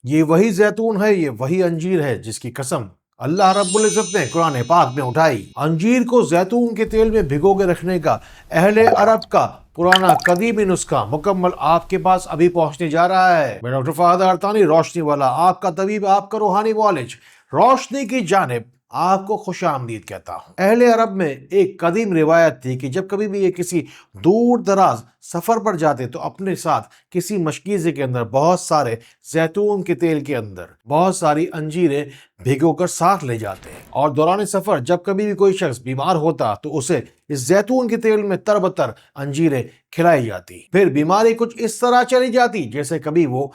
یہ وہی زیتون ہے، یہ وہی انجیر ہے جس کی قسم اللہ رب العزت نے قرآن پاک میں اٹھائی۔ انجیر کو زیتون کے تیل میں بھگو کے رکھنے کا اہل عرب کا پرانا قدیمی نسخہ مکمل آپ کے پاس ابھی پہنچنے جا رہا ہے۔ میں ڈاکٹر فہد ارتانی، روشنی والا، آپ کا طبیب، آپ کا روحانی معالج، روشنی کی جانب آپ کو خوش آمدید کہتا ہوں۔ اہل عرب میں ایک قدیم روایت تھی کہ جب کبھی بھی یہ کسی دور دراز سفر پر جاتے تو اپنے ساتھ کسی مشکیزے کے اندر بہت سارے زیتون کے تیل کے اندر بہت ساری انجیریں بھگو کر ساتھ لے جاتے ہیں، اور دوران سفر جب کبھی بھی کوئی شخص بیمار ہوتا تو اسے اس زیتون کے تیل میں تر بتر انجیریں کھلائی جاتی، پھر بیماری کچھ اس طرح چلی جاتی جیسے کبھی وہ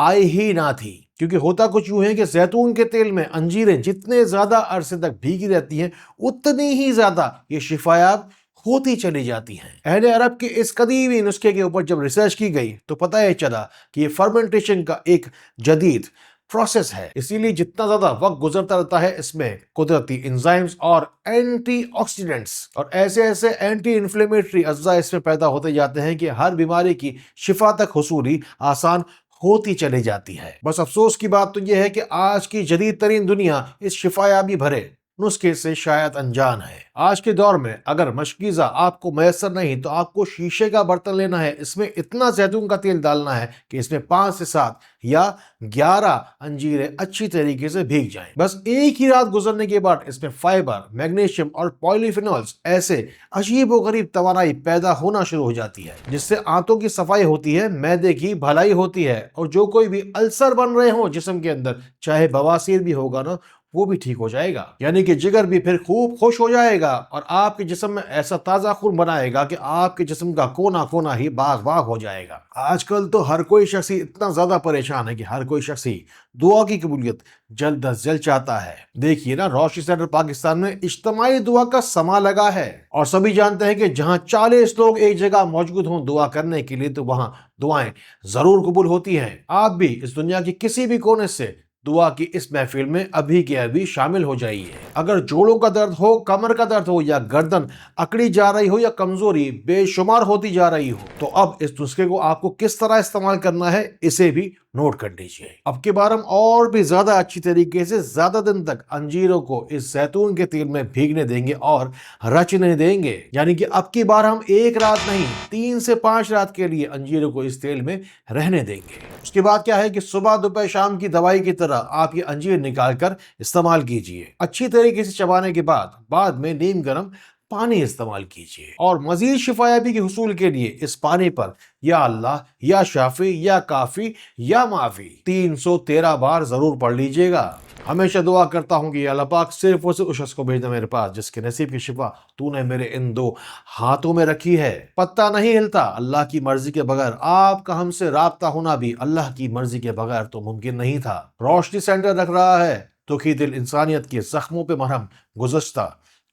آئی ہی نہ تھی۔ کیونکہ ہوتا کچھ یوں ہے کہ زیتون کے تیل میں انجیریں جتنے زیادہ عرصے تک بھیگی رہتی ہیں اتنی ہی زیادہ یہ شفایاب ہوتی چلی جاتی ہیں۔ اہل عرب کے اس قدیمی نسخے کے اوپر جب ریسرچ کی گئی تو پتہ یہ چلا کہ یہ فرمنٹیشن کا ایک جدید پروسیس ہے، اسی لیے جتنا زیادہ وقت گزرتا رہتا ہے اس میں قدرتی انزائمز اور اینٹی آکسیڈنٹس اور ایسے اینٹی انفلیمیٹری اجزاء اس میں پیدا ہوتے جاتے ہیں کہ ہر بیماری کی شفا تک حصولی آسان ہوتی چلی جاتی ہے۔ بس افسوس کی بات تو یہ ہے کہ آج کی جدید ترین دنیا اس شفایابی بھرے نسخے سے شاید انجان ہے۔ آج کے دور میں اگر مشکیزہ آپ کو میسر نہیں تو آپ کو شیشے کا برتن لینا ہے، اس میں اتنا زیتون کا تیل ڈالنا ہے کہ اس میں 5 سے 7 یا 11 انجیریں اچھی طریقے سے بھیگ جائیں۔ بس ایک ہی رات گزرنے کے بعد اس میں فائبر، میگنیشیم اور پولیفینولز ایسے عجیب و غریب توانائی پیدا ہونا شروع ہو جاتی ہے جس سے آنتوں کی صفائی ہوتی ہے، معدے کی بھلائی ہوتی ہے، اور جو کوئی بھی السر بن رہے ہوں جسم کے اندر، چاہے بواسیر بھی ہوگا نا، وہ بھی ٹھیک ہو جائے گا۔ یعنی کہ جگر بھی پھر خوب خوش ہو جائے گا اور آپ کے جسم میں ایسا تازہ خون بنائے گا کہ آپ کے جسم کا کونا کونا ہی باغ باغ ہو جائے گا۔ آج کل تو ہر کوئی شخص ہی اتنا زیادہ پریشان ہے کہ ہر کوئی شخص ہی دعا کی قبولیت جلد از جلد چاہتا ہے۔ دیکھیے نا، روشنی سینٹر پاکستان میں اجتماعی دعا کا سما لگا ہے، اور سبھی جانتے ہیں کہ جہاں 40 لوگ ایک جگہ موجود ہوں دعا کرنے کے لیے تو وہاں دعائیں ضرور قبول ہوتی ہیں۔ آپ بھی اس دنیا کی کسی بھی کونے سے دعا کی اس محفل میں ابھی کے ابھی شامل ہو جائیے۔ اگر جوڑوں کا درد ہو، کمر کا درد ہو، یا گردن اکڑی جا رہی ہو، یا کمزوری بے شمار ہوتی جا رہی ہو، تو اب اس نسخے کو آپ کو کس طرح استعمال کرنا ہے اسے بھی نوٹ کر لیجیے۔ اب کی بار ہم اور بھی زیادہ اچھی طریقے سے زیادہ دن تک انجیروں کو اس زیتون کے تیل میں بھیگنے دیں گے اور رچنے دیں گے۔ یعنی کہ اب کی بار ہم ایک رات نہیں 3 سے 5 رات کے لیے انجیروں کو اس تیل میں رہنے دیں گے۔ اس کے بعد کیا ہے کہ صبح دوپہر شام کی دوائی کی طرح آپ یہ انجیر نکال کر استعمال کیجیے۔ اچھی طریقے سے چبانے کے بعد میں نیم گرم پانی استعمال کیجیے، اور مزید شفایابی کے حصول کے لیے اس پانی پر یا اللہ، یا شافی، یا کافی، یا معافی 313 بار ضرور پڑھ لیجیے گا۔ ہمیشہ دعا کرتا ہوں کہ یا اللہ پاک صرف اور صرف اس شخص کو بھیجنا میرے پاس جس کے نصیب کی شفا تو نے میرے ان 2 ہاتھوں میں رکھی ہے۔ پتہ نہیں ہلتا، اللہ کی مرضی کے بغیر آپ کا ہم سے رابطہ ہونا بھی اللہ کی مرضی کے بغیر تو ممکن نہیں تھا۔ روشنی سینٹر رکھ رہا ہے دکھی دل انسانیت کے زخموں پہ مرہم گزشتہ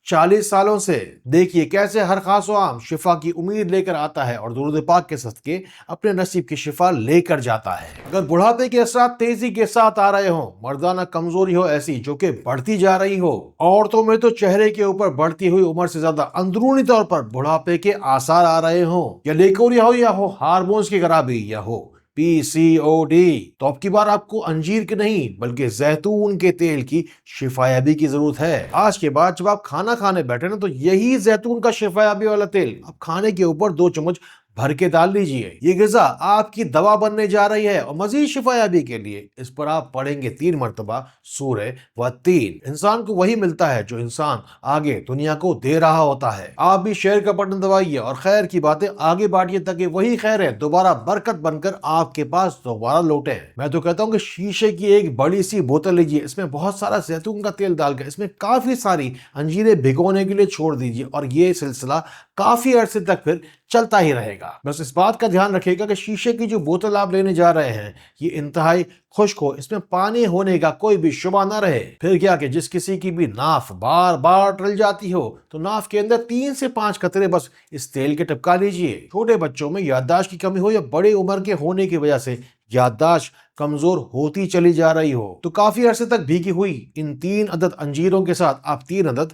40 سالوں سے۔ دیکھیے کیسے ہر خاص و عام شفا کی امید لے کر آتا ہے اور درود پاک کے صدقے اپنے نصیب کی شفا لے کر جاتا ہے۔ اگر بڑھاپے کے اثرات تیزی کے ساتھ آ رہے ہوں، مردانہ کمزوری ہو ایسی جو کہ بڑھتی جا رہی ہو، عورتوں میں تو چہرے کے اوپر بڑھتی ہوئی عمر سے زیادہ اندرونی طور پر بڑھاپے کے آثار آ رہے ہوں، یا لیکوریا ہو، یا ہو ہارمونز کی خرابی، یا ہو PCOD، تو اب کی بار آپ کو انجیر کے نہیں بلکہ زیتون کے تیل کی شفایابی کی ضرورت ہے۔ آج کے بعد جب آپ کھانا کھانے بیٹھے نا تو یہی زیتون کا شفایابی والا تیل آپ کھانے کے اوپر 2 چمچ بھر کے ڈال لیجئے۔ یہ غذا آپ کی دوا بننے جا رہی ہے، اور مزید شفایابی کے لیے اس پر آپ پڑھیں گے 3 مرتبہ سورہ و3۔ انسان کو وہی ملتا ہے جو انسان آگے دنیا کو دے رہا ہوتا ہے۔ آپ بھی شیئر کا بٹن دبائیے اور خیر کی باتیں آگے بانٹیے تاکہ وہی خیر ہے دوبارہ برکت بن کر آپ کے پاس دوبارہ لوٹے۔ میں تو کہتا ہوں کہ شیشے کی ایک بڑی سی بوتل لیجئے، اس میں بہت سارا زیتون کا تیل ڈال کر اس میں کافی ساری انجیریں بھگونے کے لیے چھوڑ دیجئے، اور یہ سلسلہ کافی عرصے تک پھر چلتا ہی رہے گا۔ بس اس بات کا دھیان رکھیے گا کہ شیشے کی جو بوتل آپ لینے جا رہے ہیں یہ انتہائی خشک ہو، اس میں پانی ہونے کا کوئی بھی شبہ نہ رہے۔ پھر کیا کہ جس کسی کی بھی ناف بار بار ٹل جاتی ہو تو ناف کے اندر 3 سے 5 قطرے بس اس تیل کے ٹپکا لیجئے۔ چھوٹے بچوں میں یادداشت کی کمی ہو، یا بڑی عمر کے ہونے کی وجہ سے یادداشت کمزور ہوتی چلی جا رہی ہو، تو کافی عرصے تک بھیگی ہوئی ان 3 عدد انجیروں کے ساتھ آپ 3 عدد